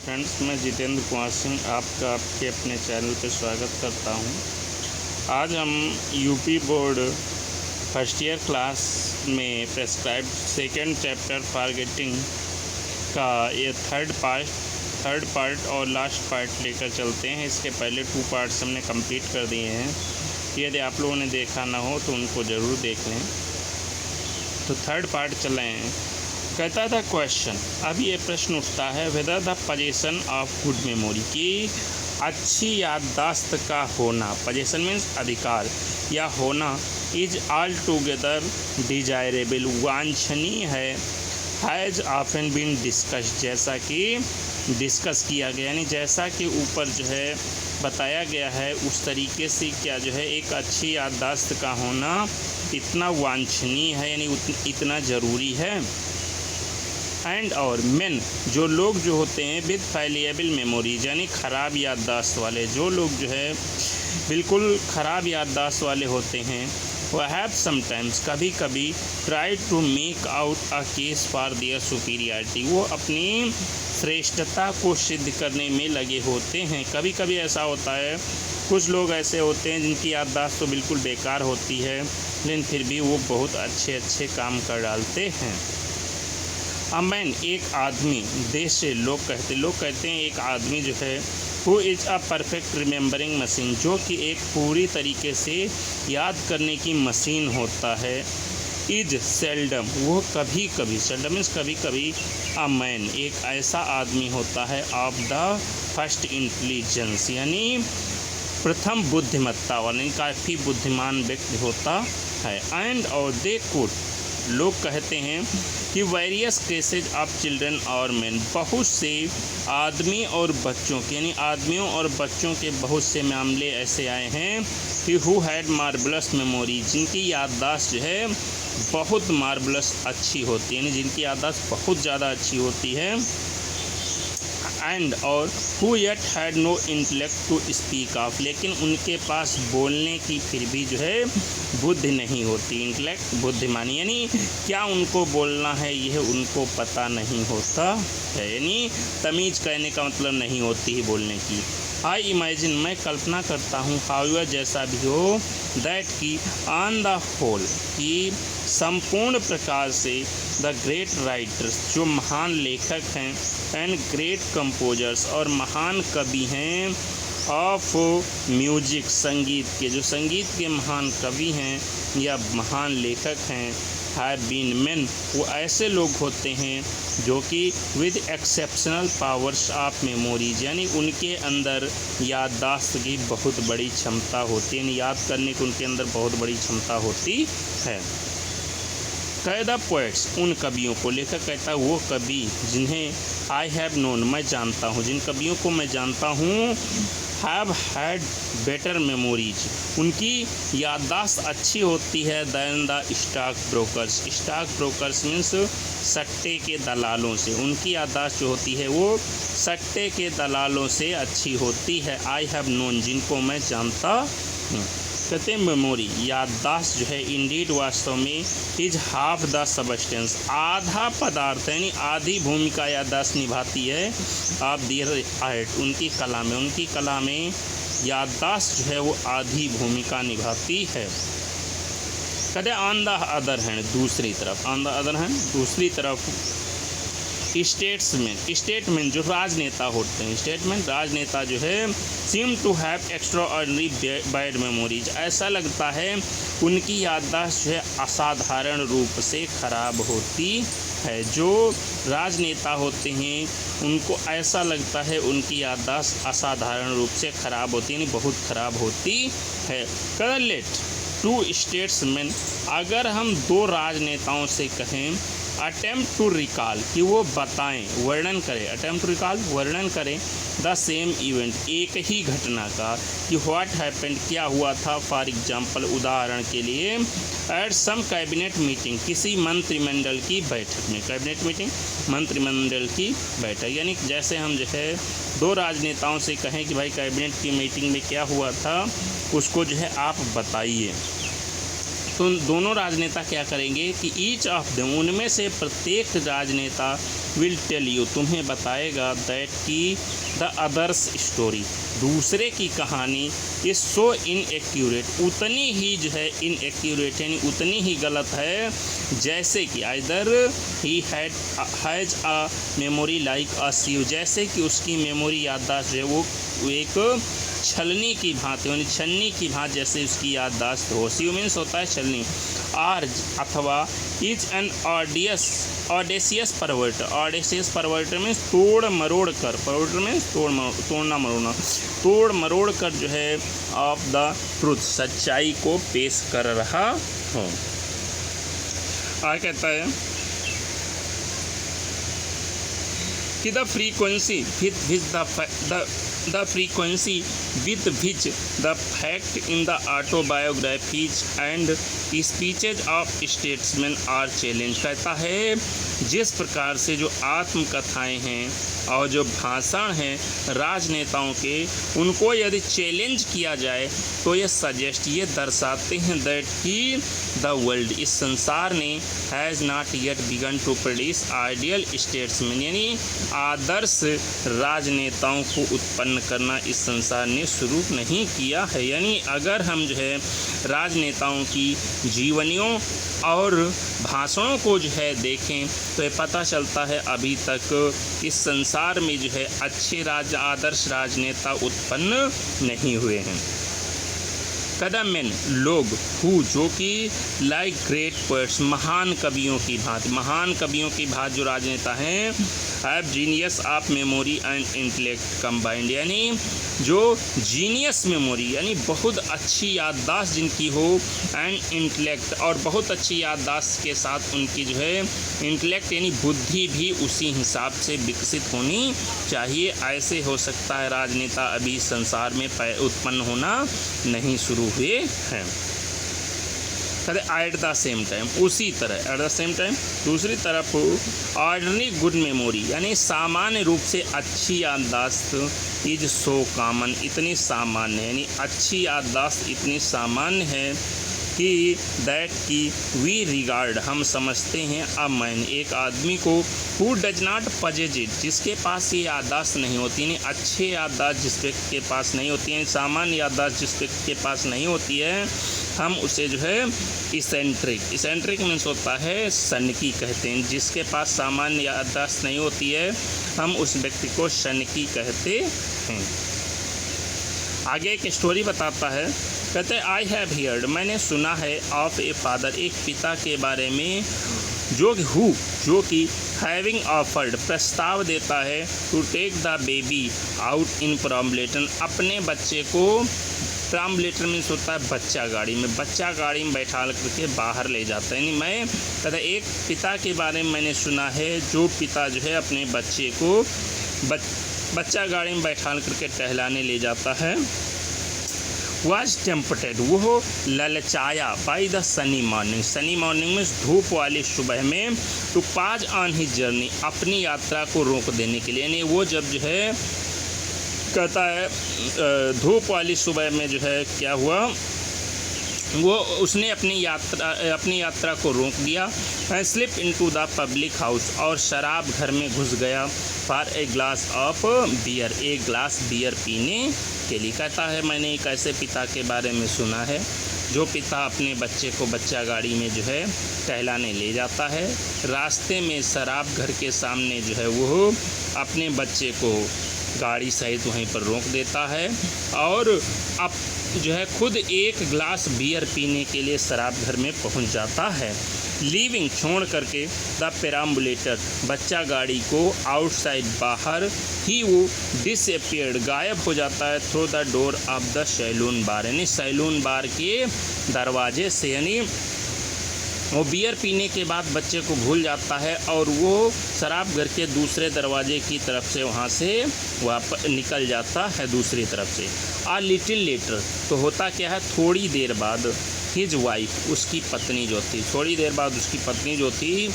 Friends, मैं जितेंद्र कुमार सिंह आपका आपके अपने चैनल पर स्वागत करता हूं। आज हम UP board first year class में प्रेस्क्राइब्ड सेकेंड चैप्टर फॉरगेटिंग का ये थर्ड पार्ट और लास्ट पार्ट लेकर चलते हैं। इसके पहले 2 पार्ट्स हमने कंप्लीट कर दिए हैं। यदि आप लोगों ने देखा ना हो तो उनको ज़रूर देख लें। तो थर्ड पार्ट चले हैं। कहता था क्वेश्चन, अब ये प्रश्न उठता है, whether the position of good memory, की अच्छी याददाश्त का होना, पोजीशन मीन्स अधिकार या होना, इज ऑल टुगेदर डिजायरेबल, वांछनीय है, हैज़ ऑफन बीन डिस्कस, जैसा कि डिस्कस किया गया, यानी जैसा कि ऊपर जो है बताया गया है उस तरीके से क्या जो है एक अच्छी याददाश्त का होना इतना वांछनीय है, यानी इतना ज़रूरी है। एंड और मेन, जो लोग जो होते हैं विद फैलिएबल मेमोरीज, यानी ख़राब याददाश्त वाले, जो लोग जो है बिल्कुल ख़राब याददाश्त वाले होते हैं, वो हैव समटाइम्स, कभी कभी, try to make out a case for their superiority, वो अपनी श्रेष्ठता को सिद्ध करने में लगे होते हैं। कभी कभी ऐसा होता है, कुछ लोग ऐसे होते हैं जिनकी याददाश्त तो बिल्कुल बेकार होती है, लेकिन फिर भी वो बहुत अच्छे काम कर डालते हैं। मैन, एक आदमी, देश से लोग कहते हैं एक आदमी जो है who is a perfect remembering machine, जो कि एक पूरी तरीके से याद करने की मशीन होता है। इज सेल्डम, वो कभी कभी, सेल्डम मीन्स कभी कभी, अ मैन, एक ऐसा आदमी होता है ऑफ द फर्स्ट इंटेलिजेंस, यानी प्रथम बुद्धिमत्ता वाला, काफ़ी बुद्धिमान व्यक्ति होता है। एंड और दे कुड, लोग कहते हैं कि वेरियस केसेज ऑफ चिल्ड्रन और मैन, बहुत से आदमी और बच्चों के, यानी आदमियों और बच्चों के बहुत से मामले ऐसे आए हैं कि हु हैड मार्बलस मेमोरी, जिनकी याददाश्त जो है बहुत मार्बलस अच्छी होती है, यानी जिनकी याददाश्त बहुत ज़्यादा अच्छी होती है। एंड और who yet had no intellect to speak of, लेकिन उनके पास बोलने की फिर भी जो है बुद्धि नहीं होती, इंटेलेक्ट बुद्धिमानी, यानी क्या उनको बोलना है यह उनको पता नहीं होता है, यानी तमीज़ कहने का मतलब नहीं होती है बोलने की। आई इमेजिन, मैं कल्पना करता हूँ, हाउएवर, जैसा भी हो, दैट की ऑन द होल, कि संपूर्ण प्रकार से द ग्रेट राइटर्स, जो महान लेखक हैं, एंड ग्रेट कंपोजर्स, और महान कवि हैं, ऑफ म्यूजिक, संगीत के, जो संगीत के महान कवि हैं या महान लेखक हैं, हैव बीन मेन, वो ऐसे लोग होते हैं जो कि with exceptional powers of memories, यानी उनके अंदर याददाश्त की बहुत बड़ी क्षमता होती है, यानी याद करने की उनके अंदर बहुत बड़ी क्षमता होती है। द पोएट्स, उन कवियों को, लेखक कहता है वो कवि जिन्हें आई हैव नोन, मैं जानता हूँ, जिन कवियों को मैं जानता हूँ, हैव हैड बेटर मेमोरीज, उनकी याददाश्त अच्छी होती है than the stock brokers, stock brokers means सट्टे के दलालों से, उनकी याददाश्त जो होती है वो सट्टे के दलालों से अच्छी होती है। आई हैव नोन, जिनको मैं जानता हूँ। कहते हैं मेमोरी, याददाश्त जो है, इंडीड वास्तव में, इज हाफ द सबस्टेंस, आधा पदार्थ, यानी आधी भूमिका याददाश्त निभाती है ऑफ देयर आर्ट, उनकी कला में याददाश्त जो है वो आधी भूमिका निभाती है। कहते ऑन द अदर हैंड, दूसरी तरफ, स्टेटमेंट जो राजनेता होते हैं, राजनेता जो है, seem to have extraordinary bad memories, ऐसा लगता है उनकी याददाश्त जो है असाधारण रूप से खराब होती है। जो राजनेता होते हैं उनको ऐसा लगता है उनकी याददाश्त असाधारण रूप से खराब होती है, यानी बहुत खराब होती है। लेट टू स्टेट्समैन, अगर हम 2 राजनेताओं से कहें, अटेम्प्ट टू रिकॉल, कि वो बताएं, वर्णन करें द सेम इवेंट, एक ही घटना का, कि व्हाट हैपेंड, क्या हुआ था, फॉर एग्जांपल, उदाहरण के लिए, एट सम कैबिनेट मीटिंग, किसी मंत्रिमंडल की बैठक में, कैबिनेट मीटिंग मंत्रिमंडल की बैठक, यानी जैसे हम जो है 2 राजनेताओं से कहें कि भाई कैबिनेट की मीटिंग में क्या हुआ था, उसको जो है आप बताइए। तो दोनों राजनेता क्या करेंगे कि ईच ऑफ देम, उनमें से प्रत्येक राजनेता विल टेल यू, तुम्हें बताएगा दैट की द अदर्स स्टोरी, दूसरे की कहानी इज सो इनएक्यूरेट, उतनी ही जो है इनएक्यूरेट यानी उतनी ही गलत है जैसे कि either he has a memory like a sieve, जैसे कि उसकी मेमोरी याददाश्त है वो एक छलनी की भांति यानी छन्नी की भांति जैसे उसकी याददाश्त हो। सीव मीन्स होता है छलनी। आर अथवा इज एन ऑडेसियस परवर्टर, ऑडेसियस परवर्टर मीन्स तोड़ मरोड़ कर, परवर्टर मीन्स तोड़ना मरोड़ना, तोड़ मरोड़ कर जो है ऑफ द ट्रुथ, सच्चाई को पेश कर रहा हो। कहता है कि the frequency with which the fact in the autobiographies and speeches of statesmen are challenged, कहता है जिस प्रकार से जो आत्मकथाएं हैं और जो भाषण हैं राजनेताओं के, उनको यदि चैलेंज किया जाए तो ये सजेस्ट, ये दर्शाते हैं दैट कि द वर्ल्ड, इस संसार ने has not yet begun to produce ideal statesman, यानी आदर्श राजनेताओं को उत्पन्न करना इस संसार ने शुरू नहीं किया है। यानी अगर हम जो है राजनेताओं की जीवनियों और भाषणों को जो है देखें तो ये पता चलता है अभी तक इस संसार में जो है अच्छे आदर्श राजनेता उत्पन्न नहीं हुए हैं। कदम मैन लोग हु, जो कि लाइक ग्रेट पोएट्स, महान कवियों की भांति जो राजनेता हैं, have genius of memory and intellect combined, यानी जो जीनियस मेमोरी यानी बहुत अच्छी याददाश्त जिनकी हो, एंड इंटेलेक्ट और बहुत अच्छी याददाश्त के साथ उनकी जो है इंटेलेक्ट यानी बुद्धि भी उसी हिसाब से विकसित होनी चाहिए। ऐसे हो सकता है राजनेता अभी संसार में उत्पन्न होना नहीं शुरू हुए हैं। एट द सेम टाइम, उसी तरह एट द सेम टाइम दूसरी तरफ ऑर्डिनरी गुड मेमोरी यानी सामान्य रूप से अच्छी याददाश्त इज सो कॉमन, इतनी सामान्य यानी अच्छी याददाश्त इतनी सामान्य है कि दैट की वी रिगार्ड, हम समझते हैं अ मैन, एक आदमी को, हु डज नॉट पजेज इट, जिसके पास ये याददाश्त नहीं होती, यानी अच्छे याददाश्त जिस व्यक्ति के पास नहीं होती है, सामान्य याददाश्त जिस व्यक्ति के पास नहीं होती है, हम उसे जो है इसेंट्रिक मीन्स होता है सनकी कहते हैं। जिसके पास सामान्य याददाश्त नहीं होती है हम उस व्यक्ति को सनकी कहते हैं। आगे एक स्टोरी बताता है, कहते हैं आई हैव हियर्ड, मैंने सुना है, ऑफ ए फादर, एक पिता के बारे में, जो कि हैविंग ऑफर्ड, प्रस्ताव देता है, to take the baby out in perambulator, अपने बच्चे को, प्रॉम्बलेटन मीन्स होता है बच्चा गाड़ी में बैठा करके बाहर ले जाता है। यानी मैं कहता एक पिता के बारे में मैंने सुना है जो पिता जो है अपने बच्चे को बच्चा गाड़ी में बैठा करके टहलाने ले जाता है। वॉज टेम्पटेड, वो ललचाया, बाई द सनी मॉर्निंग में धूप वाली सुबह में, टू पाज ऑन हिज जर्नी, अपनी यात्रा को रोक देने के लिए। यानी वो जब जो है कहता है धूप वाली सुबह में जो है क्या हुआ, वो उसने अपनी यात्रा को रोक दिया। Slip into the public house, और शराब घर में घुस गया, for a glass of beer, एक ग्लास बियर पीने के लिए। कहता है मैंने एक ऐसे पिता के बारे में सुना है जो पिता अपने बच्चे को बच्चा गाड़ी में जो है टहलाने ले जाता है, रास्ते में शराब घर के सामने जो है वो अपने बच्चे को गाड़ी सहित वहीं पर रोक देता है और अब जो है खुद एक ग्लास बियर पीने के लिए शराब घर में पहुंच जाता है। लीविंग, छोड़ करके, द पेराम्बुलेटर, बच्चा गाड़ी को, आउटसाइड, बाहर, ही वो डिसअपियर्ड, गायब हो जाता है, through the door of the saloon bar, यानी सैलून बार के दरवाजे से। यानी वो बियर पीने के बाद बच्चे को भूल जाता है और वो शराब घर के दूसरे दरवाजे की तरफ से वहाँ से वापस निकल जाता है दूसरी तरफ से। आ लिटिल लेटर, तो होता क्या है, थोड़ी देर बाद हिज वाइफ, उसकी पत्नी जो थी, थोड़ी देर बाद उसकी पत्नी जो थी,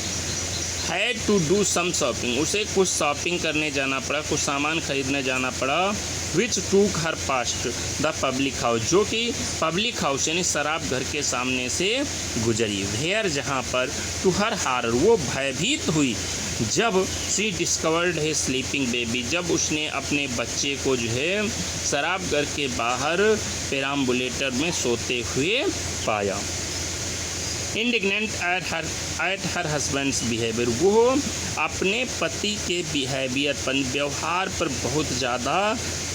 had to do some shopping, उसे कुछ शॉपिंग करने जाना पड़ा, कुछ सामान खरीदने जाना पड़ा, विच टूक her past the public house, जो कि पब्लिक हाउस यानी शराब घर के सामने से गुजरी। वेयर, जहाँ पर, टू हर हारर, वो भयभीत हुई, जब शी डिस्कवर्ड है स्लीपिंग बेबी, जब उसने अपने बच्चे को जो है शराब घर के बाहर पेराम्बुलेटर में सोते हुए पाया। Indignant at her husband's behaviour, वो अपने पति के बिहेवियर पर, व्यवहार पर बहुत ज़्यादा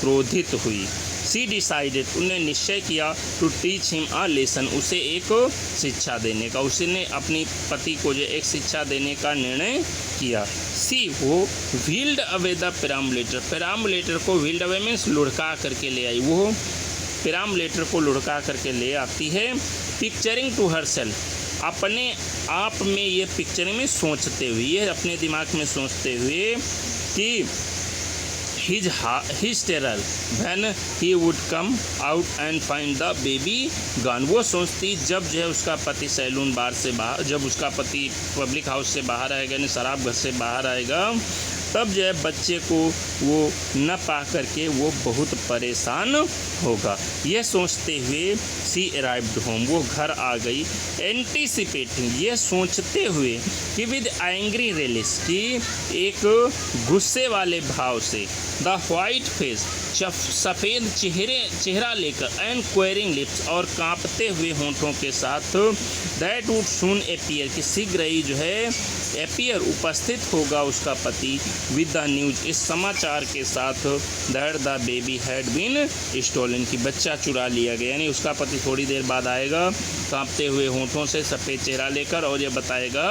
क्रोधित हुई। सी डिसाइडेड, उन्हें निश्चय किया, to teach him a lesson, उसे एक शिक्षा देने का, उसने अपनी पति को जो एक शिक्षा देने का निर्णय किया। सी, वो व्हील्ड अवे द पेराम्बुलेटर, पेराम्बुलेटर को व्हील्ड अवे मीन्स लुढ़का करके ले आई, वो पेराम्बुलेटर को लुढ़का करके ले आती है। पिक्चरिंग टू हर सेल्फ, अपने आप में ये पिक्चरिंग में सोचते हुए, ये अपने दिमाग में सोचते हुए कि his terror when he would come out and find the baby gone, वो सोचती जब जो है उसका पति सैलून बार से बाहर, जब उसका पति पब्लिक हाउस से बाहर आएगा, यानी शराब घर से बाहर आएगा, तब जो है बच्चे को वो न पा करके वो बहुत परेशान होगा। ये सोचते हुए सी अराइव्ड होम, वो घर आ गई। एंटीसिपेटिंग, ये सोचते हुए कि विद एंग्री रिलिश, की एक गुस्से वाले भाव से, द वाइट फेस, सफ़ेद चेहरा लेकर, एंड क्वेरिंग लिप्स, और कांपते हुए होंठों के साथ, दैट वुड सून अपीयर, कि शीघ्र ही जो है अपीयर उपस्थित होगा उसका पति, विद द न्यूज, इस समाचार के साथ, that the baby had been stolen, की बच्चा चुरा लिया गया, यानी उसका पति थोड़ी देर बाद आएगा कांपते हुए होंठों से, सफ़ेद चेहरा लेकर, और ये बताएगा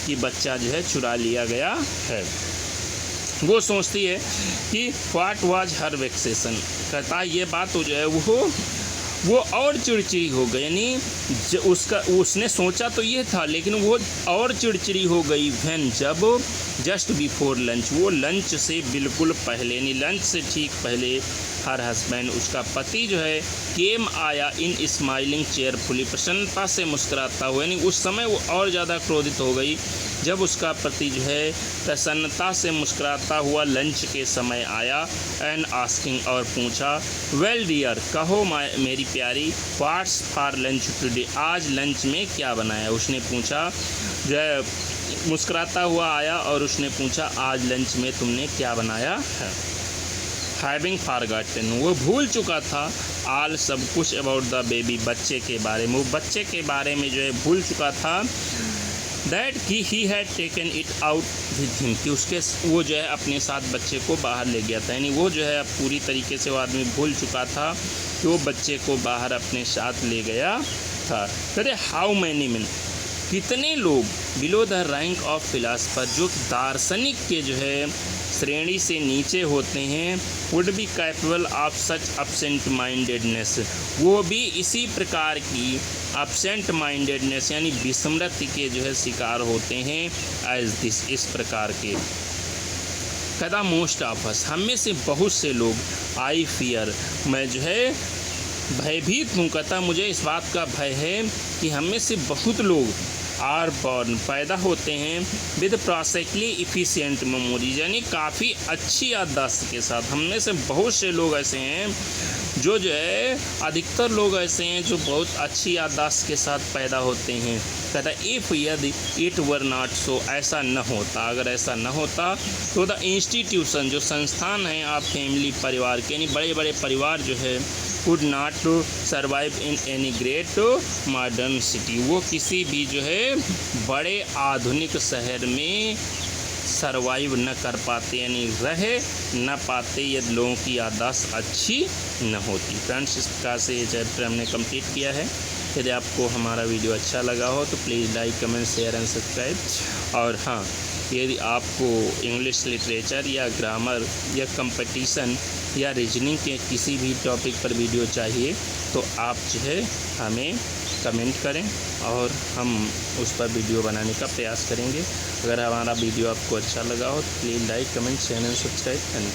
कि बच्चा जो है चुरा लिया गया है। वो सोचती है कि व्हाट वाज हर वेक्सेशन, कहता है ये बात तो जो है वो और चिड़चिड़ी हो गई, यानी उसने सोचा तो ये था, लेकिन वो और चिड़चिड़ी हो गई व्हेन, जब जस्ट बिफोर लंच, वो लंच से बिल्कुल पहले, यानी लंच से ठीक पहले, हर हस्बैंड, उसका पति जो है, केम आया, इन स्माइलिंग चेयरफुली, प्रसन्नता से मुस्कुराता हुआ, यानी उस समय वो और ज़्यादा क्रोधित हो गई जब उसका पति जो है प्रसन्नता से मुस्कुराता हुआ लंच के समय आया। एंड आस्किंग, और पूछा, वेल डियर, कहो मेरी प्यारी, व्हाट्स फॉर लंच टुडे, आज लंच में क्या बनाया, उसने पूछा। जो है मुस्कुराता हुआ आया और उसने पूछा, आज लंच में तुमने क्या बनाया है। हैविंग फॉरगॉटन, वो भूल चुका था, ऑल, सब कुछ, अबाउट द बेबी, बच्चे के बारे में, वो बच्चे के बारे में जो है भूल चुका था। दैट कि he had taken it out with him, कि उसके वो जो है अपने साथ बच्चे को बाहर ले गया था, यानी वो जो है पूरी तरीके से वो आदमी भूल चुका था कि वो बच्चे को बाहर अपने साथ ले गया था। कहते हाउ मैनी मैन, कितने लोग, below the rank of philosopher, जो दार्शनिक के जो है श्रेणी से नीचे होते हैं, would be capable of such absent mindedness, वो भी इसी प्रकार की अपसेंट माइंडेडनेस यानी विस्मृति के जो है शिकार होते हैं, एज दिस, इस प्रकार के। कदा मोस्ट ऑफ अस, हम में से बहुत से लोग, आई फियर, मैं जो है भयभीत हूँ, कहता मुझे इस बात का भय है कि हम में से बहुत लोग आर बॉर्न, पैदा होते हैं, विद प्रॉसेकली इफ़िशियंट मेमोरी, यानी काफ़ी अच्छी याददाश्त के साथ। हम में से बहुत से लोग ऐसे हैं जो है अधिकतर लोग ऐसे हैं जो बहुत अच्छी याददाश्त के साथ पैदा होते हैं। कहता इफ़ यदि इट वर नॉट सो, ऐसा न होता, अगर ऐसा न होता तो द इंस्टीट्यूशन, जो संस्थान हैं आप फैमिली, परिवार के, यानी बड़े बड़े परिवार जो है, could not survive in any great modern city, वो किसी भी जो है बड़े आधुनिक शहर में सर्वाइव न कर पाते, यानी रह न पाते यदि लोगों की याददाश्त अच्छी न होती। फ्रेंड्स, इस प्रकार से ये चैप्टर हमने कंप्लीट किया है। यदि आपको हमारा वीडियो अच्छा लगा हो तो please like, comment, share and subscribe. और हाँ, यदि आपको इंग्लिश लिटरेचर या ग्रामर या कंपटीशन या रीजनिंग के किसी भी टॉपिक पर वीडियो चाहिए तो आप जो है हमें कमेंट करें और हम उस पर वीडियो बनाने का प्रयास करेंगे। अगर हमारा वीडियो आपको अच्छा लगा हो तो please like, comment, share and subscribe करें।